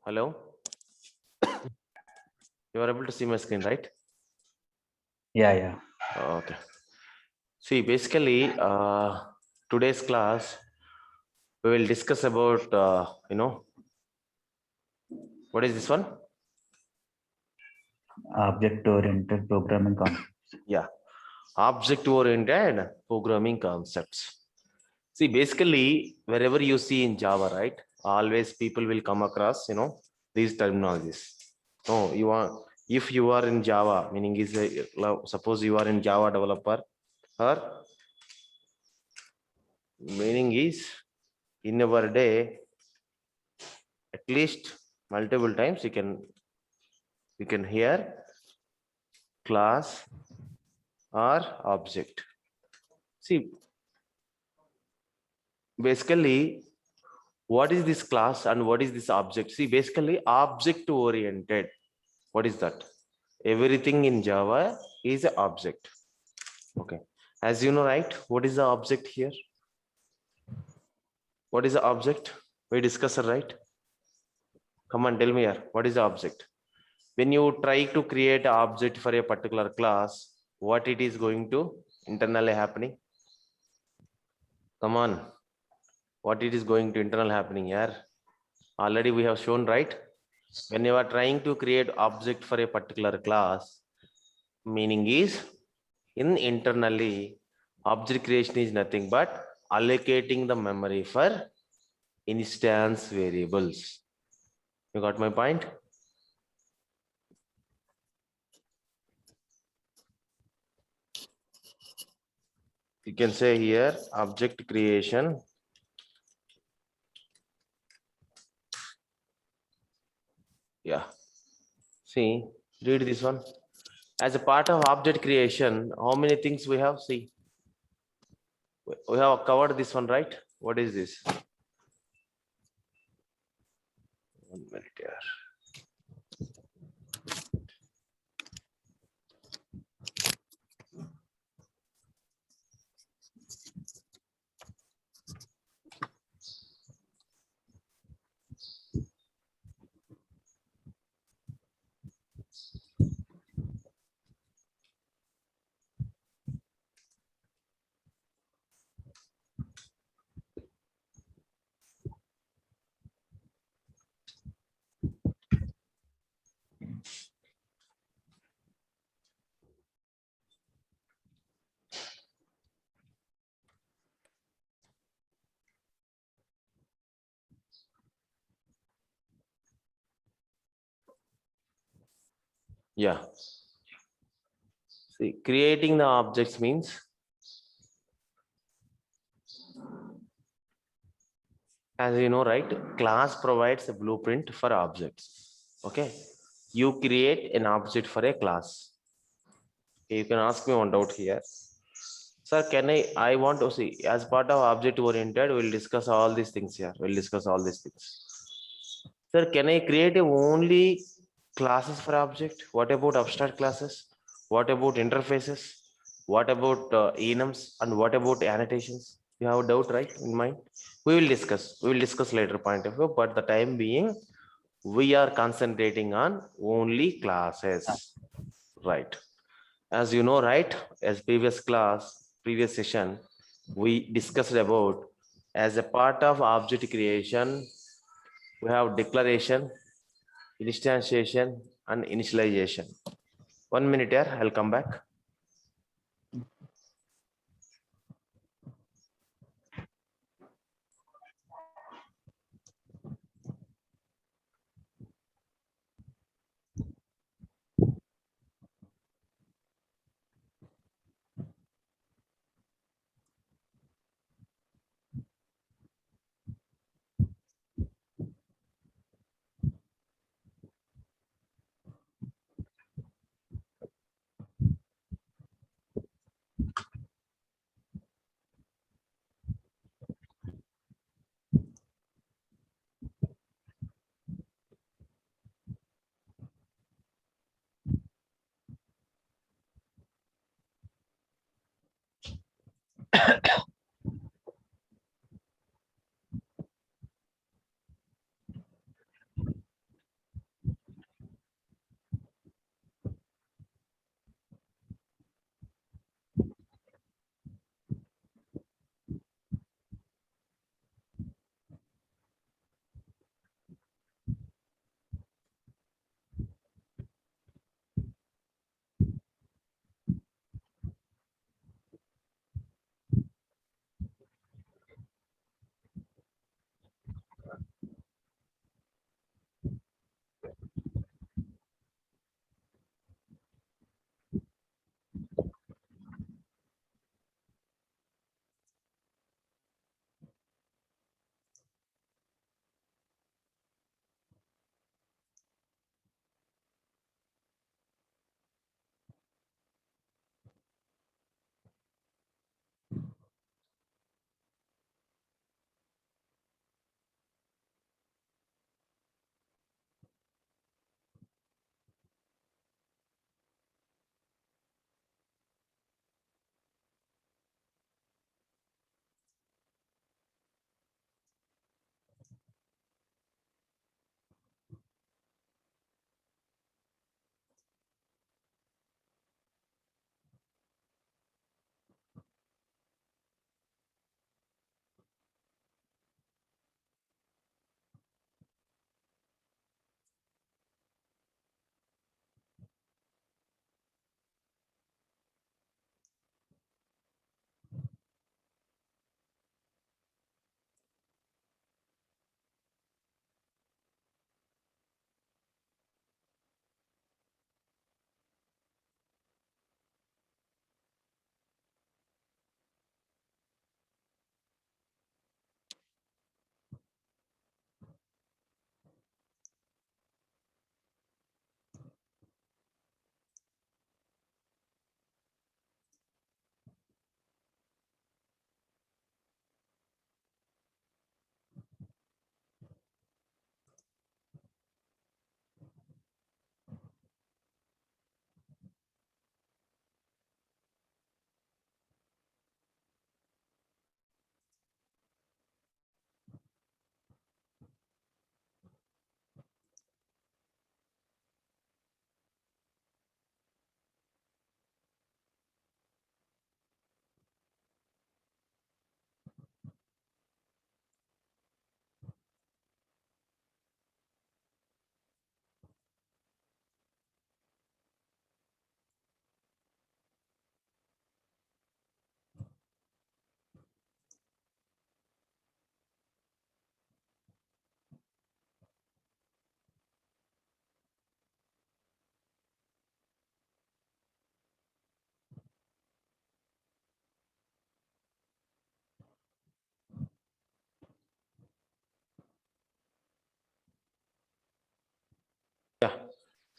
Hello, you are able to see my screen, right? Yeah. Okay. See, basically, today's class we will discuss about what is this one? Object-oriented programming concept. Yeah, object-oriented programming concepts. See, basically, wherever you see in Java, right? Always people will come across, these terminologies. No, you are if you are in Java, meaning is suppose you are in Java developer, or meaning is in our day at least multiple times you can hear class or object. See, basically, what is this class and what is this object? See, basically, object oriented. What is that? Everything in Java is an object. Okay. As you know, right? What is the object here? What is the object? We discussed, right? Come on, tell me here. What is the object? When you try to create an object for a particular class, what it is going to internally happening? Come on, what it is going to internal happening here? Already we have shown, right? When you are trying to create object for a particular class, meaning is in internally object creation is nothing but allocating the memory for instance variables. You got my point? You can say here object creation. Yeah. See, read this one. As a part of object creation, how many things we have? See, we have covered this one, right? What is this? 1 minute here. Yeah. See, creating the objects means, as you know, right? Class provides a blueprint for objects. Okay. You create an object for a class. Okay, you can ask me one doubt here. Sir, I want to see as part of object oriented, we'll discuss all these things here. We'll discuss all these things. Sir, can I create a only classes for object? What about abstract classes? What about interfaces? What about enums and what about annotations? You have a doubt, right, in mind? We will discuss. We will discuss later point of view. But the time being, we are concentrating on only classes, right? As you know, right? As previous session, we discussed about as a part of object creation, we have declaration, instantiation and initialization. 1 minute here, I'll come back.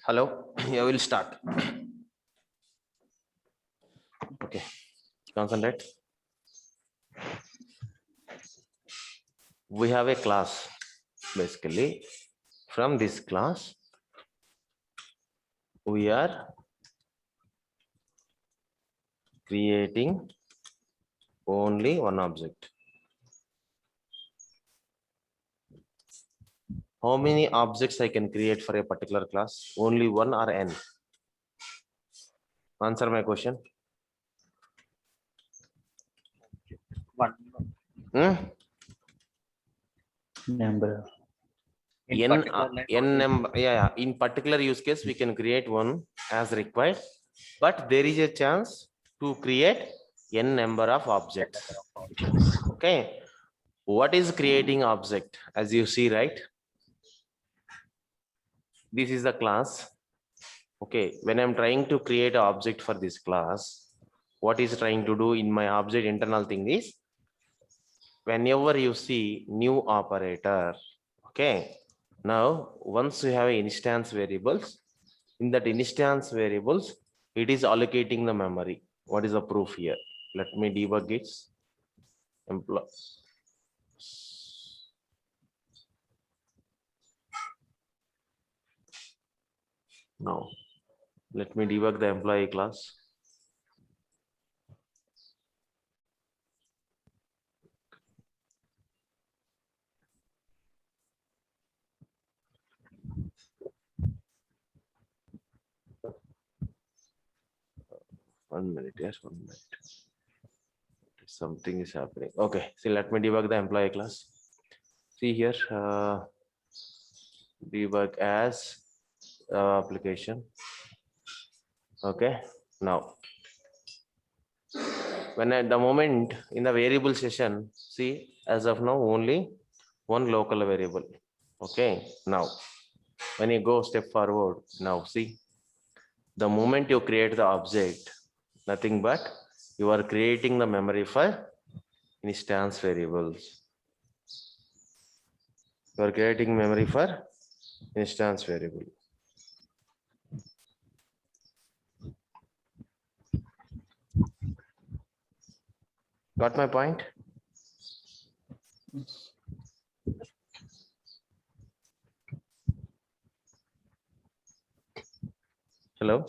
Hello, I will start. Okay, concentrate. We have a class. Basically, from this class, we are creating only one object. How many objects I can create for a particular class? Only one or n? Answer my question. One. Number. In n particular line n only. number, yeah, in particular use case we can create one as required, but there is a chance to create n number of objects. Okay, what is creating object? As you see, right, this is the class. Okay, when I'm trying to create an object for this class, what is trying to do in my object internal thing is, whenever you see new operator, okay, now once you have instance variables, in that instance variables, it is allocating the memory. What is the proof here? Let me debug it. Employee. Now, let me debug the employee class. One minute, yes, 1 minute. Something is happening. Okay, so let me debug the employee class. See here, debug as application. Okay, now when at the moment in the variable session, see, as of now only one local variable. Okay, now when you go step forward, now see, the moment you create the object, nothing but you are creating the memory for instance variables. You are creating memory for instance variable. Got my point? Hello?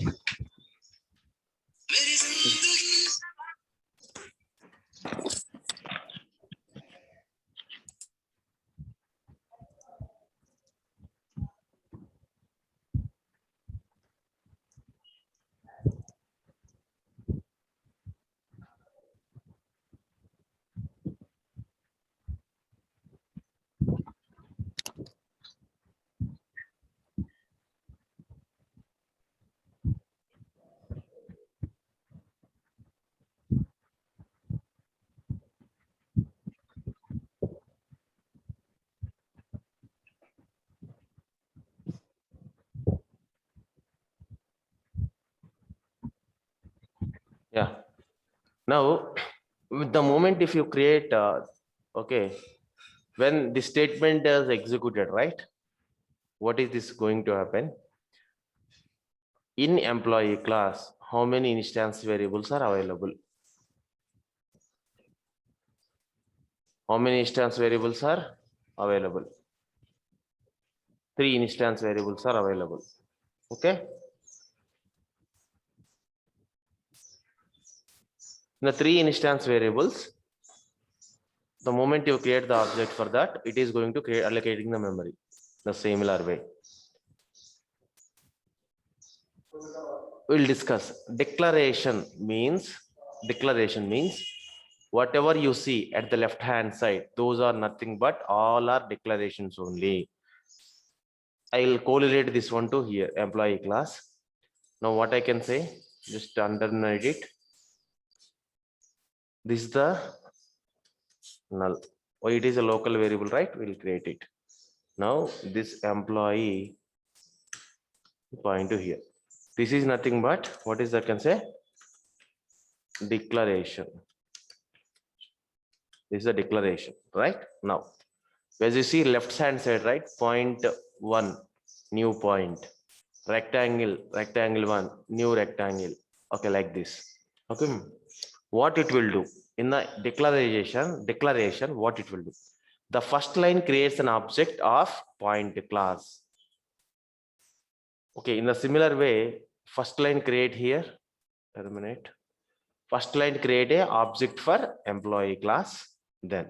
Yeah. Now, with the moment if you create, okay, when the statement is executed, right? What is this going to happen? In employee class, how many instance variables are available? How many instance variables are available? 3 instance variables are available. Okay. The 3 instance variables, the moment you create the object for that, it is going to create allocating the memory the similar way. We'll discuss. Declaration means whatever you see at the left hand side, those are nothing but all are declarations only. I'll correlate this one to here, employee class. Now what I can say, just underline it. This is the null. Oh, it is a local variable, right? We'll create it. Now this employee point to here. This is nothing but what is that can say? Declaration. This is a declaration, right? Now, as you see left hand side, right? Point 1, new point, rectangle one, new rectangle. Okay, like this. Okay, what it will do in the declaration, what it will do? The first line creates an object of point class. Okay, in a similar way, first line create here, terminate. First line create a object for employee class, then.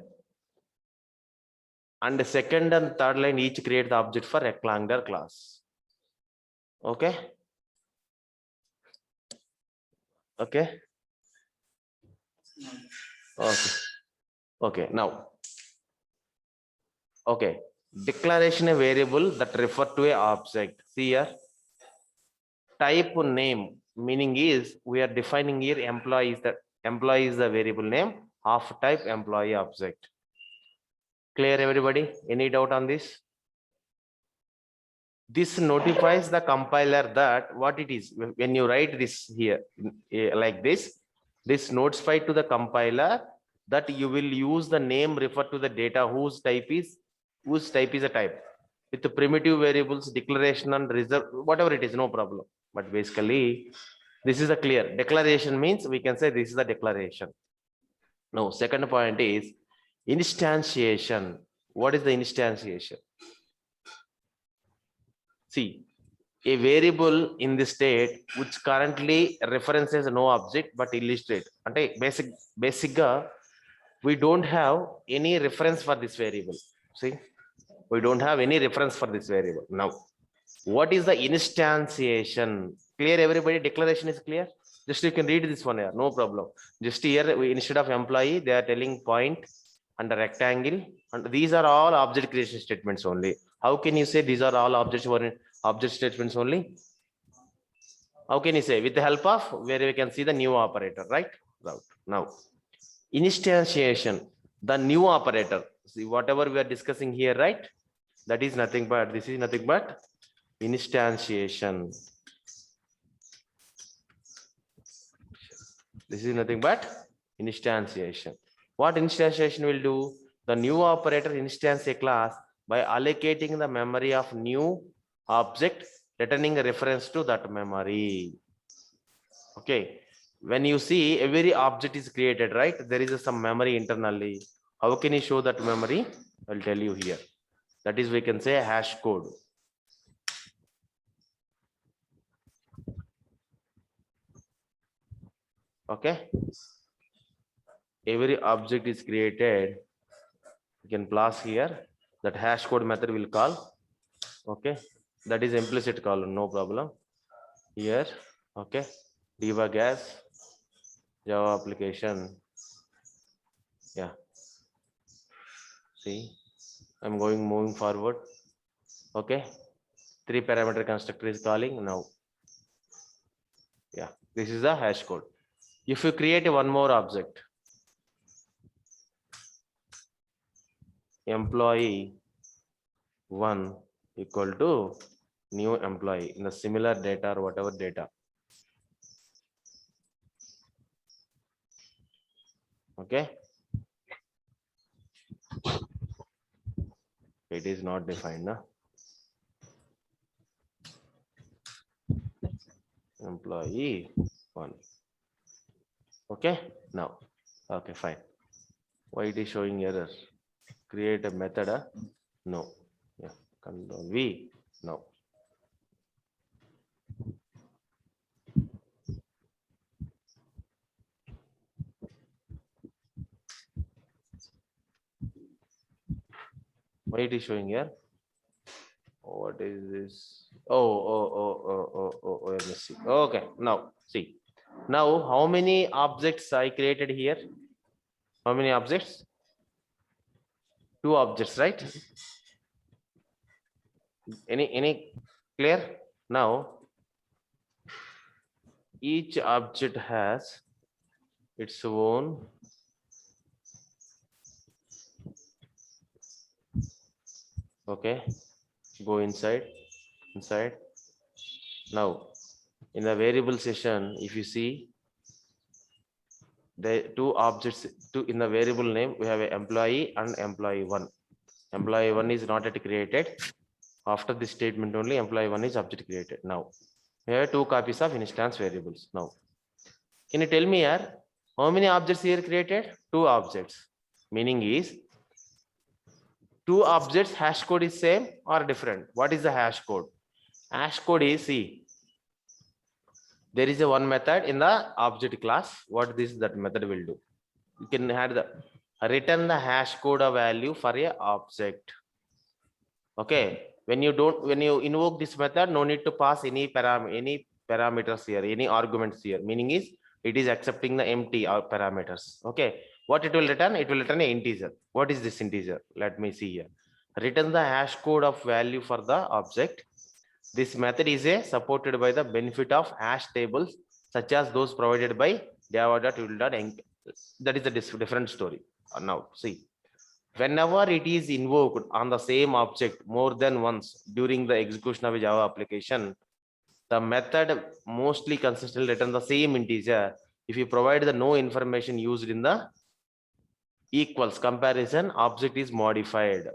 And the second and third line each create the object for rectangular class. Okay. Okay. Okay. Okay. Now. Okay. Declaration a variable that refer to a object. See here. Type name meaning is we are defining here employee is the variable name of type employee object. Clear everybody? Any doubt on this? This notifies the compiler that what it is. When you write this here like this notifies to the compiler that you will use the name refer to the data whose type is a type with the primitive variables, declaration and reserve, whatever it is, no problem. But basically this is a clear declaration means we can say this is the declaration. Now second point is instantiation. What is the instantiation? See, a variable in the state which currently references no object but illustrate. And basic we don't have any reference for this variable. See, we don't have any reference for this variable. Now, what is the instantiation? Clear everybody? Declaration is clear? Just you can read this one here, no problem. Just here, instead of employee, they are telling point and a rectangle. And these are all object creation statements only. How can you say these are all object statements only? How can you say? With the help of where we can see the new operator, right? Now, instantiation, the new operator. See, whatever we are discussing here, right? That is nothing but, this is nothing but instantiation. This is nothing but instantiation. What instantiation will do? The new operator instance a class by allocating the memory of new object, returning a reference to that memory. Okay. When you see every object is created, right? There is some memory internally. How can you show that memory? I'll tell you here. That is, we can say hash code. Okay. Every object is created. You can plus here. That hash code method will call. Okay. That is implicit call, no problem. Here. Okay. Debug as Java application. Yeah. See, I'm moving forward. Okay. 3 parameter constructor is calling now. Yeah, this is the hash code. If you create one more object, employee 1 equal to new employee in the similar data or whatever data. Okay. It is not defined, no? Employee 1. Okay. Now, okay, fine. Why it is showing error? Create a method. No. Yeah. Control V. No. Why it is showing here? What is this? Oh, let me see. Okay, now see. Now, how many objects I created here? How many objects? 2 objects, right? Any clear? Now, each object has its own okay. Go inside. Now, in the variable session, if you see the 2 objects in the variable name, we have an employee and employee 1. Employee 1 is not yet created. After this statement only employee 1 is object created. Now here 2 copies of instance variables. Now can you tell me here how many objects here created? 2 objects. Meaning is 2 objects hash code is same or different. What is the hash code? Hash code is, see, there is a one method in the object class. What that method will do? You can have the return the hash code of value for a object. Okay, when you invoke this method, no need to pass any parameters here, any arguments here. Meaning is it is accepting the empty parameters. Okay, what it will return? It will return an integer. What is this integer? Let me see here. Return the hash code of value for the object. This method is supported by the benefit of hash tables such as those provided by java.tool.enc. That is a different story. Now see, whenever it is invoked on the same object more than once during the execution of a Java application, the method mostly consistently return the same integer. If you provide the no information used in the equals comparison, object is modified.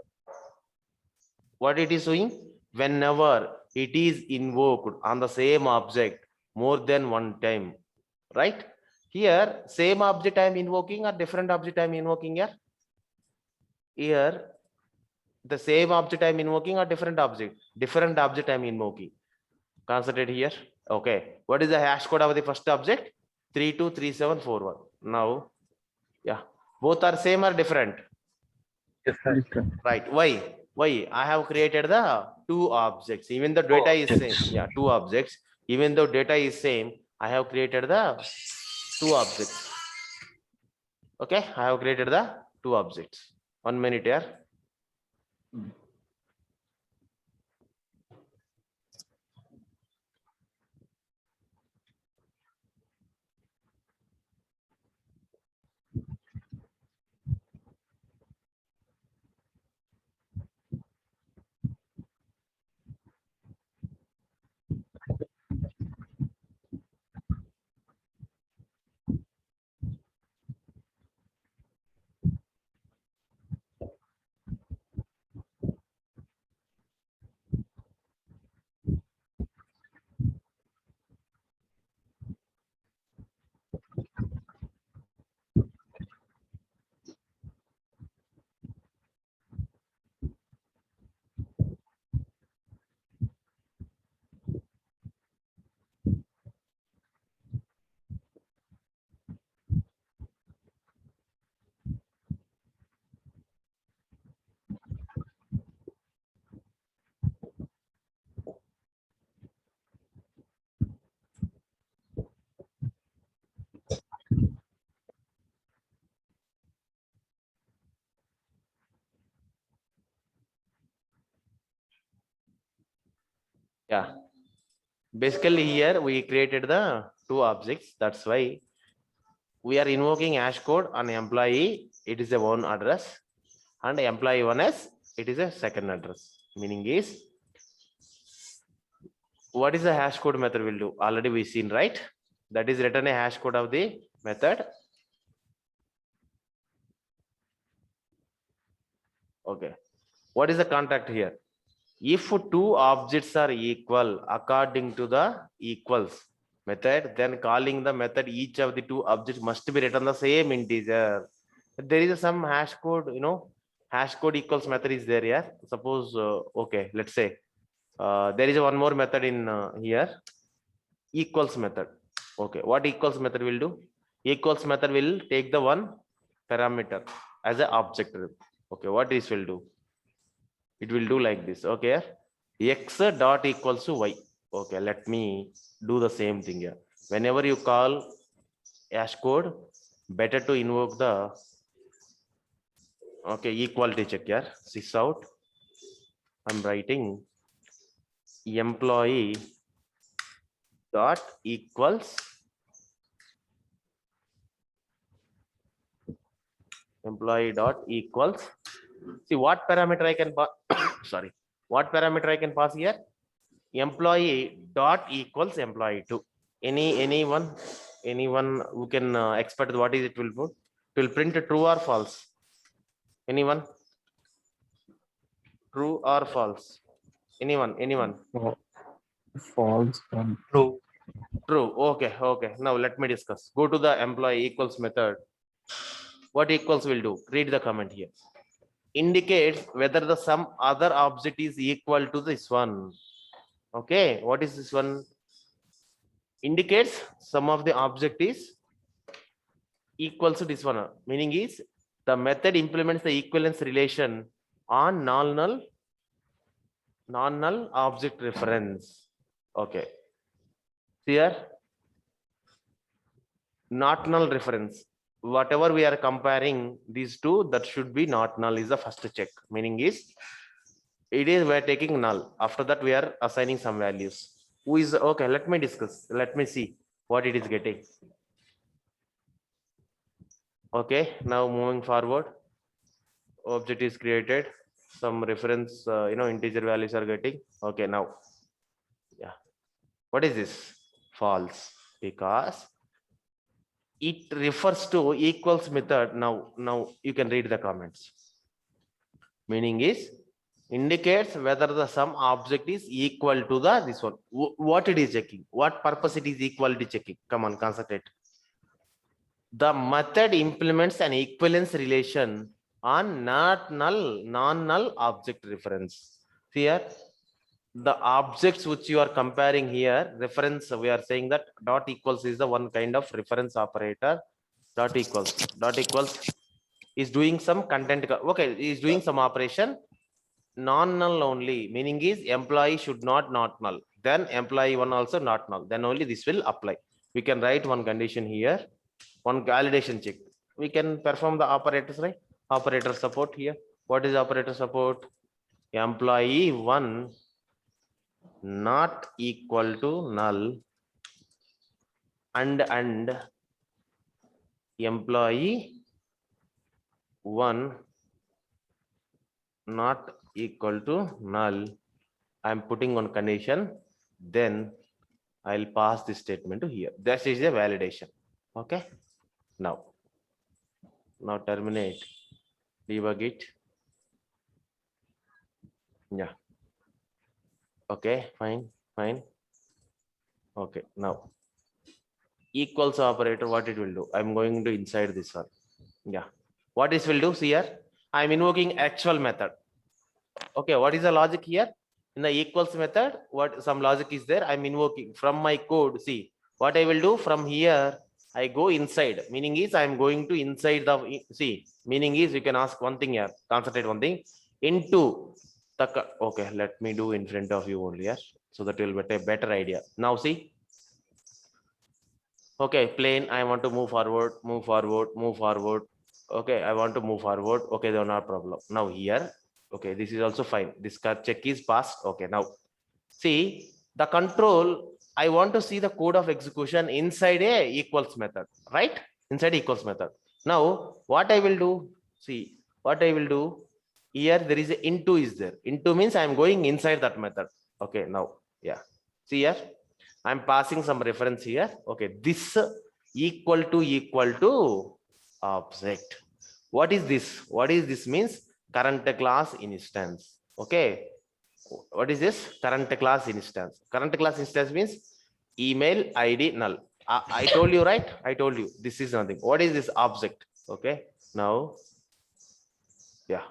What it is doing? Whenever it is invoked on the same object more than one time, right? Here, same object I am invoking or different object I am invoking here? Here, the same object I am invoking or different object? Different object I am invoking. Concentrate here. Okay. What is the hash code of the first object? 323741. Now, yeah, both are same or different? Different. Right. Why? I have created the 2 objects. Even the data is same. Yeah, 2 objects. Even though data is same, I have created the 2 objects. Okay, I have created the 2 objects. 1 minute here. Yeah. Basically here we created the 2 objects. That's why we are invoking hash code on employee. It is a one address and employee 1s, it is a second address. Meaning is, what is the hash code method will do? Already we seen, right? That is written a hash code of the method. Okay. What is the contract here? If 2 objects are equal according to the equals method, then calling the method, each of the 2 objects must be written the same integer. There is some hash code, hash code equals method is there here. Suppose, okay, let's say there is one more method in here, equals method. Okay, what equals method will do? Equals method will take the one parameter as an object. Okay, what this will do? It will do like this. Okay, x dot equals to y. Okay, let me do the same thing here. Whenever you call hash code, better to invoke the equality check here. Sys out. I'm writing employee dot equals employee dot equals. See what parameter I can pass. Sorry, what parameter I can pass here? Employee dot equals employee 2. Anyone who can expect what is it will put? It will print true or false. Anyone? True or false? Anyone? False one. True. True. Okay. Now let me discuss. Go to the employee equals method. What equals will do? Read the comment here. Indicates whether the some other object is equal to this one. Okay, what is this one? Indicates some of the object is equals to this one. Meaning is the method implements the equivalence relation on non-null object reference. Okay. Here, not null reference. Whatever we are comparing these two, that should be not null is the first check. Meaning is it is we're taking null. After that, we are assigning some values. Who is okay? Let me discuss. Let me see what it is getting. Okay, now moving forward, object is created. Some reference, integer values are getting. Okay, now, yeah. What is this? False, because it refers to equals method. Now you can read the comments. Meaning is indicates whether the some object is equal to the this one. What it is checking? What purpose it is equality checking? Come on, concentrate. The method implements an equivalence relation on non-null object reference. Here, the objects which you are comparing here, reference, we are saying that dot equals is the one kind of reference operator. Dot equals is doing some content. Okay, is doing some operation. Non-null only, meaning is employee should not null. Then employee one also not null. Then only this will apply. We can write one condition here. One validation check. We can perform the operators, right? Operator support here. What is operator support? Employee one not equal to null and employee one not equal to null. I'm putting on condition. Then I'll pass this statement to here. That is the validation. Okay. Now terminate, debug it. Yeah. Okay, fine. Okay, now equals operator, what it will do? I'm going to inside this one. Yeah. What this will do? See here, I'm invoking actual method. Okay, what is the logic here? In the equals method, what some logic is there? I'm invoking from my code. See what I will do from here. I go inside, meaning is I'm going to inside the, see, meaning is you can ask one thing here, concentrate one thing, into the, okay, let me do in front of you only here, so that will get a better idea. Now see, okay, plane, I want to move forward. Okay, I want to move forward. Okay, there no problem. Now here, okay, this is also fine. This check is passed. Okay, now see the control. I want to see the code of execution inside a equals method, right? Inside equals method. Now, what I will do? See, what I will do here, there is a into is there. Into means I'm going inside that method. Okay, now, yeah. See here, I'm passing some reference here. Okay, this equal to object. What is this? What is this means? Current class instance. Okay. What is this? Current class instance. Current class instance means email ID null. I told you, right? I told you this is nothing. What is this object? Okay. Now, yeah.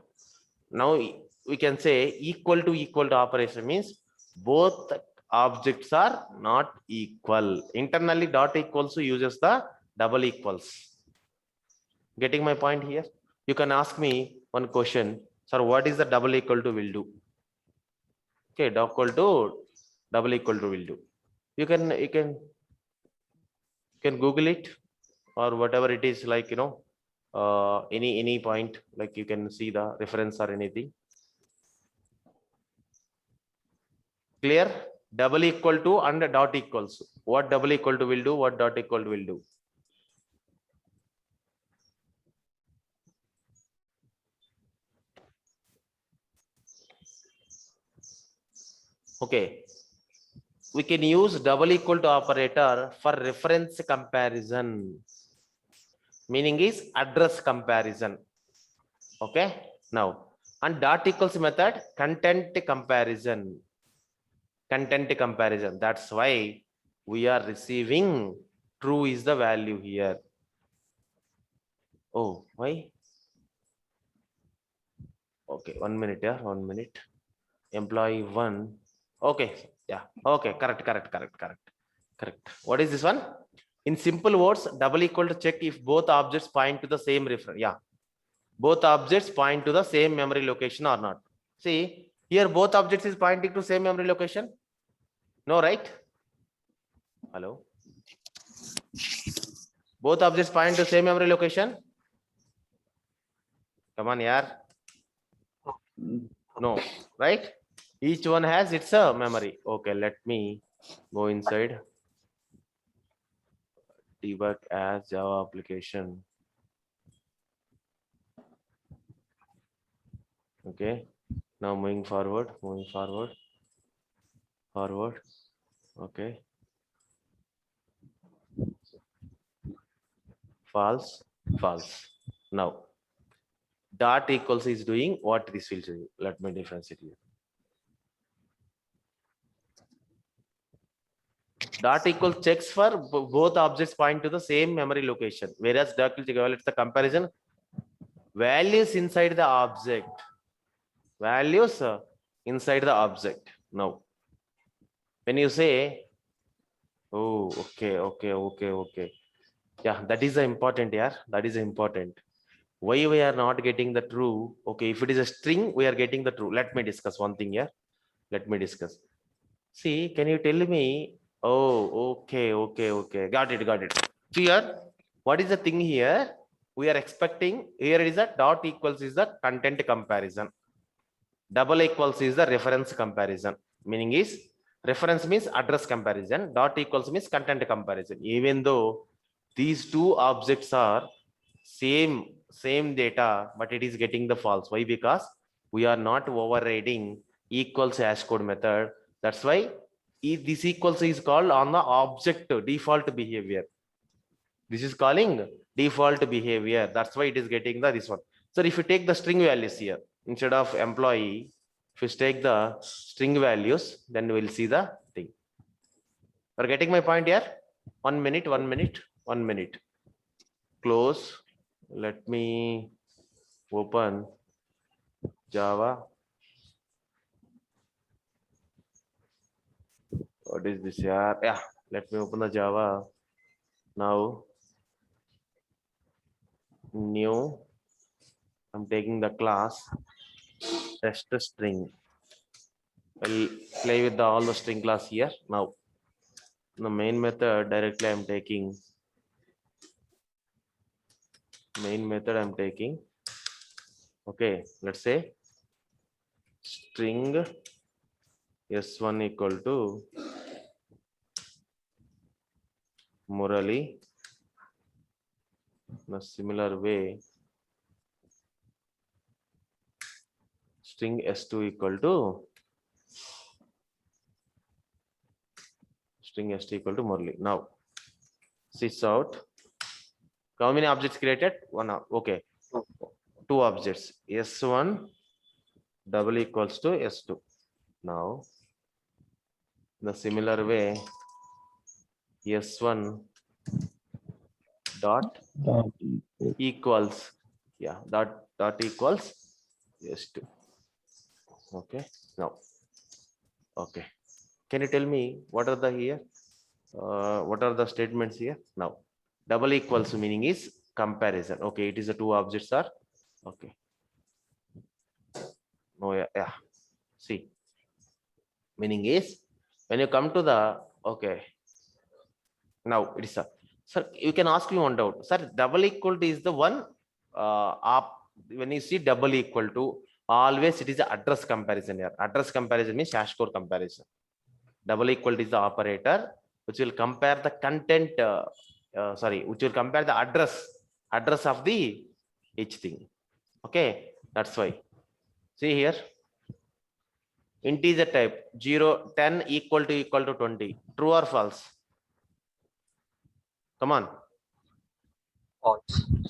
Now we can say equal to operation means both objects are not equal. Internally dot equals uses the double equals. Getting my point here? You can ask me one question. Sir, what is the double equal to will do? Okay, double equal to will do. You can Google it or whatever it is, like, any point, like you can see the reference or anything. Clear? Double equal to and dot equals. What double equal to will do? What dot equal to will do? Okay. We can use double equal to operator for reference comparison. Meaning is address comparison. Okay. Now, and dot equals method content comparison. content comparison. That's why we are receiving true is the value here. Oh, why? Okay, 1 minute, yeah, 1 minute. Employee 1. Okay, yeah, okay, correct. What is this one? In simple words, double equal to check if both objects point to the same reference. Yeah, both objects point to the same memory location or not. See, here both objects is pointing to same memory location. No, right? Hello. Both objects point to same memory location. Come on, yeah. No, right? Each one has its memory. Okay, let me go inside. Debug as Java application. Okay, now moving forward. Okay, false. Now dot equals is doing what this will do. Let me differentiate here. Dot equals checks for both objects point to the same memory location, whereas dot will evaluates the comparison values inside the object. Now, when you say, oh, okay. Yeah, that is important. Yeah, that is important. Why we are not getting the true? Okay, if it is a string, we are getting the true. Let me discuss one thing here. See, can you tell me? Oh, okay. Got it. Here, what is the thing here? We are expecting here is a dot equals is the content comparison. Double equals is the reference comparison. Meaning is reference means address comparison. Dot equals means content comparison. Even though these two objects are same data, but it is getting the false. Why? Because we are not overriding equals hash code method. That's why this equals is called on the object default behavior. This is calling default behavior. That's why it is getting the this one. So if you take the string values here instead of employee, if you take the string values, then we'll see the thing. Are getting my point here? 1 minute. Close. Let me open Java. What is this here? Yeah, let me open the Java. Now, new. I'm taking the class test string. I'll play with all the string class here. Now, the main method directly I'm taking. Okay, let's say string s1 equal to Murali. In a similar way, string s2 equal to Murali. Now, sys out. How many objects created? One. Okay, two objects. S1 double equals to S2. Now, the similar way, S1 dot equals, yeah, dot equals S2. Okay. Now, okay. Can you tell me what are the here? What are the statements here? Now, double equals meaning is comparison. Okay, it is the two objects are okay. No, yeah. See, meaning is when you come to the okay. Now it is a sir. You can ask me one doubt, sir. Double equal to is the one when you see double equal to, always it is the address comparison here. Address comparison means hash code comparison. Double equal to is the operator which will compare the content. Which will compare the address of the each thing. Okay, that's why. See here, integer type 0, 10 equal to 20. True or false? Come on.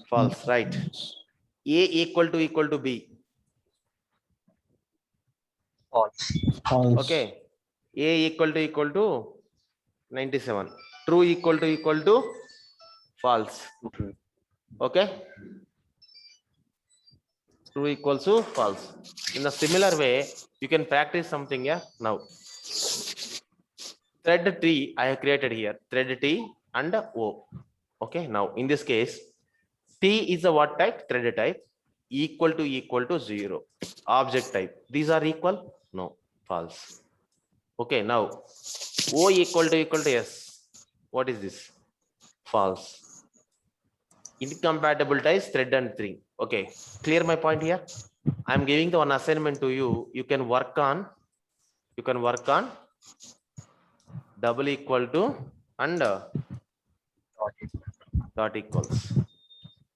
False, right? A equal to B. False. False. Okay. A equal to 97. True equal to false. Okay. True equals to false. In a similar way, you can practice something here now. Thread T I have created here. Thread T and O. Okay. Now in this case, T is a what type? Thread type. Equal to 0. Object type. These are equal? No. False. Okay. Now O equal to yes. What is this? False. Incompatible ties thread and string. Okay. Clear my point here? I am giving the one assignment to you. You can work on double equal to and dot equals.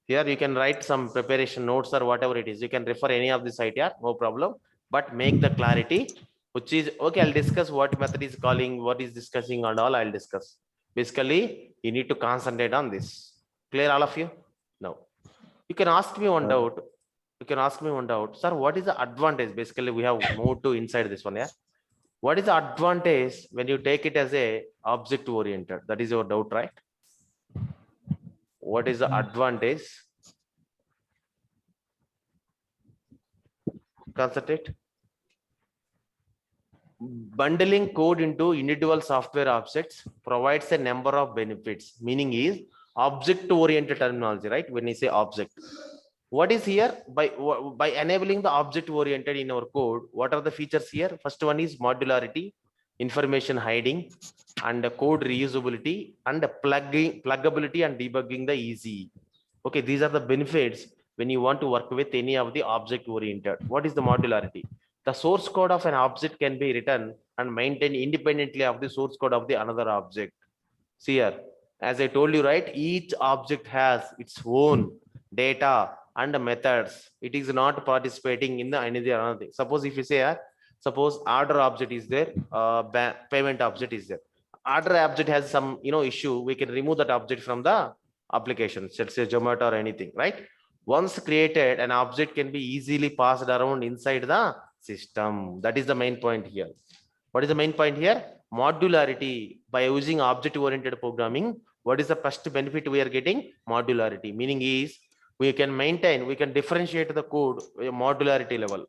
Here you can write some preparation notes or whatever it is. You can refer any of this site here, no problem. But make the clarity, which is okay. I'll discuss what method is calling, what is discussing, and all I'll discuss. Basically, you need to concentrate on this. Clear, all of you? Now, you can ask me one doubt. Sir, what is the advantage? Basically, we have moved to inside this one. Yeah. What is the advantage when you take it as a object oriented? That is your doubt, right? What is the advantage? Concentrate. Bundling code into individual software objects provides a number of benefits. Meaning is object oriented terminology, right? When you say object, what is here? By enabling the object oriented in our code, what are the features here? First one is modularity, information hiding, and code reusability, and pluggability and debugging the easy. Okay, these are the benefits when you want to work with any of the object oriented. What is the modularity? The source code of an object can be written and maintained independently of the source code of the another object. See here, as I told you, right, each object has its own data and methods. It is not participating in the another thing. Suppose if you say suppose order object is there, payment object is there. Order object has some issue, we can remove that object from the application, let's say Zomato or anything, right? Once created, an object can be easily passed around inside the system. That is the main point here. What is the main point here? Modularity. By using object oriented programming, what is the first benefit we are getting? Modularity. Meaning is we can maintain, we can differentiate the code modularity level.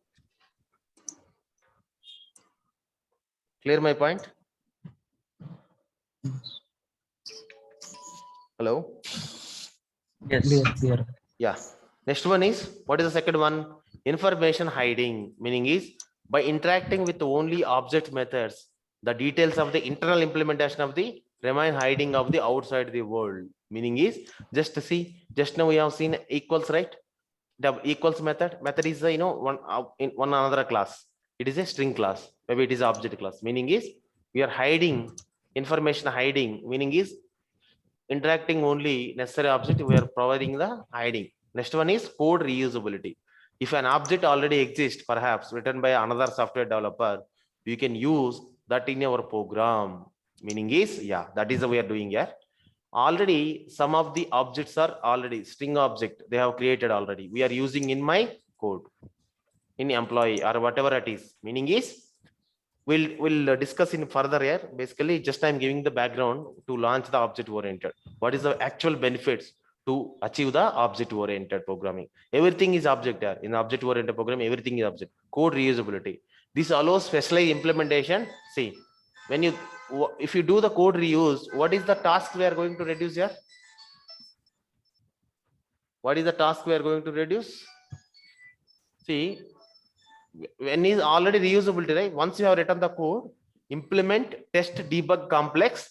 Clear my point? Hello? Yes. Clear. Yeah. Next one is, what is the second one? Information hiding. Meaning is by interacting with only object methods, the details of the internal implementation of the remain hiding of the outside the world. Meaning is, just now we have seen equals, right? The equals method is one another class. It is a string class. Maybe it is object class. Meaning is we are hiding information hiding. Meaning is interacting only necessary object, we are providing the hiding. Next one is code reusability. If an object already exists, perhaps written by another software developer, you can use that in your program. Meaning is, yeah, that is what we are doing here. Already some of the objects are already string object, they have created already. We are using in my code, in employee or whatever it is. Meaning is, we'll discuss in further here. Basically, just I'm giving the background to launch the object oriented. What is the actual benefits to achieve the object oriented programming? Everything is object here. In object oriented program, everything is object. Code reusability. This allows specialized implementation. See, if you do the code reuse, what is the task we are going to reduce here? What is the task we are going to reduce? See, when is already reusability, right? Once you have written the code, implement, test, debug complex